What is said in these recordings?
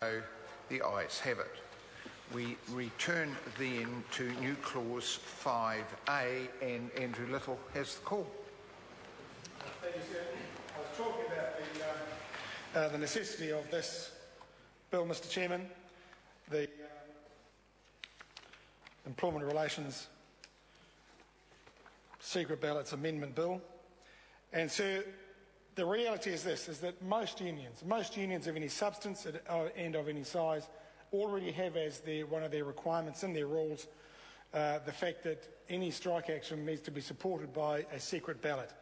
So the ayes have it. We return then to new clause 5A, and Andrew Little has the call. Thank you, sir. I was talking about the necessity of this bill, Mr. Chairman, the Employment Relations Secret Ballots Amendment Bill. And sir, the reality is this, is that most unions of any substance and of any size already have as one of their requirements in their rules the fact that any strike action needs to be supported by a secret ballot.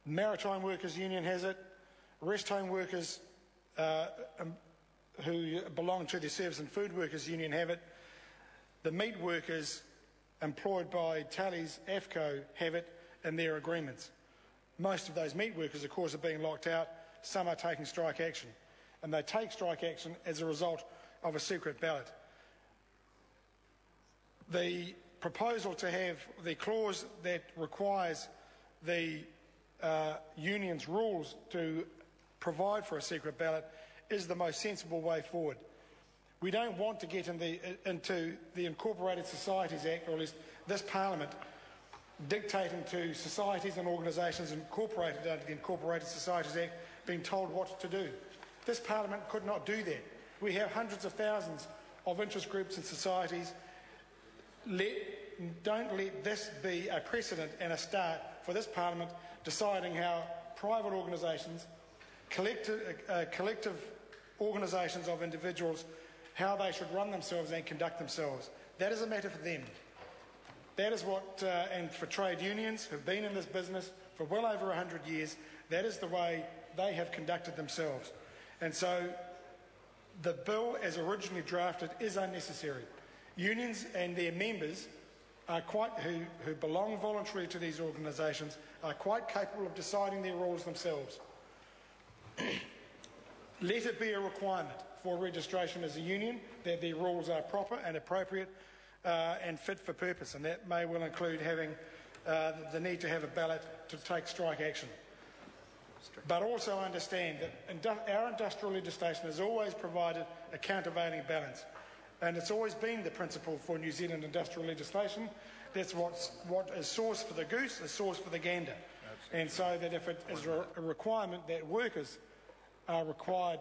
Maritime Workers Union has it, rest home workers who belong to the Service and Food Workers Union have it, the meat workers employed by Tallies AFCO have it in their agreements. Most of those meat workers, of course, are being locked out. Some are taking strike action. And they take strike action as a result of a secret ballot. The proposal to have the clause that requires the union's rules to provide for a secret ballot is the most sensible way forward. We don't want to get into the Incorporated Societies Act, or at least this Parliament, dictating to societies and organisations incorporated under the Incorporated Societies Act being told what to do. This Parliament could not do that. We have hundreds of thousands of interest groups and societies. Don't let this be a precedent and a start for this Parliament deciding how private organisations, collective organisations of individuals, how they should run themselves and conduct themselves. That is a matter for them. That is what, and for trade unions who've been in this business for well over 100 years, that is the way they have conducted themselves. And so the bill as originally drafted is unnecessary. Unions and their members are who belong voluntarily to these organisations are quite capable of deciding their rules themselves. Let it be a requirement for registration as a union that their rules are proper and appropriate and fit for purpose, and that may well include having the need to have a ballot to take strike action. But also understand that our industrial legislation has always provided a countervailing balance, and it's always been the principle for New Zealand industrial legislation. That's what is source for the goose is source for the gander. Absolutely. And so that if it is a requirement that workers are required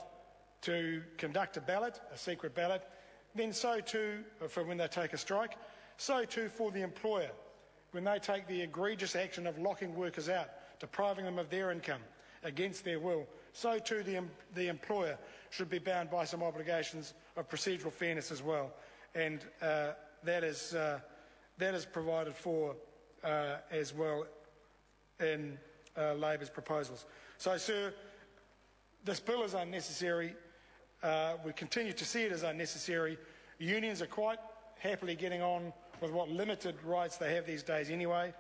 to conduct a ballot, a secret ballot, then so too for when they take a strike, so too for the employer when they take the egregious action of locking workers out, depriving them of their income against their will, so too the employer should be bound by some obligations of procedural fairness as well, and that is provided for as well in Labor's proposals. So, sir, this bill is unnecessary. We continue to see it as unnecessary. Unions are quite happily getting on with what limited rights they have these days anyway.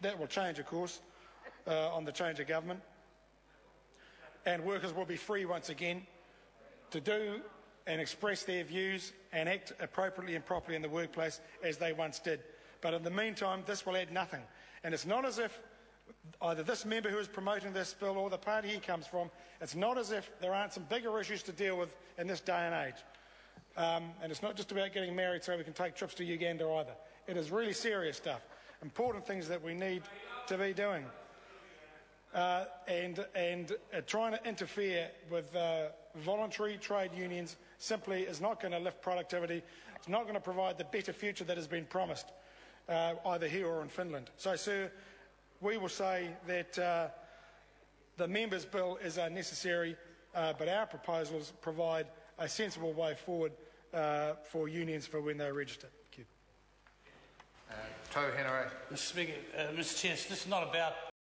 That will change, of course, on the change of government. And workers will be free once again to do and express their views and act appropriately and properly in the workplace as they once did. But in the meantime, this will add nothing. And it's not as if either this member who is promoting this bill or the party he comes from, it's not as if there aren't some bigger issues to deal with in this day and age. And it's not just about getting married so we can take trips to Uganda either. It is really serious stuff, important things that we need to be doing. And trying to interfere with voluntary trade unions simply is not going to lift productivity. It's not going to provide the better future that has been promised, either here or in Finland. So, sir, we will say that the members' bill is unnecessary, but our proposals provide a sensible way forward for unions for when they register. Thank you. Tau Henare. Mr. Speaker, Mr. Chair, this is not about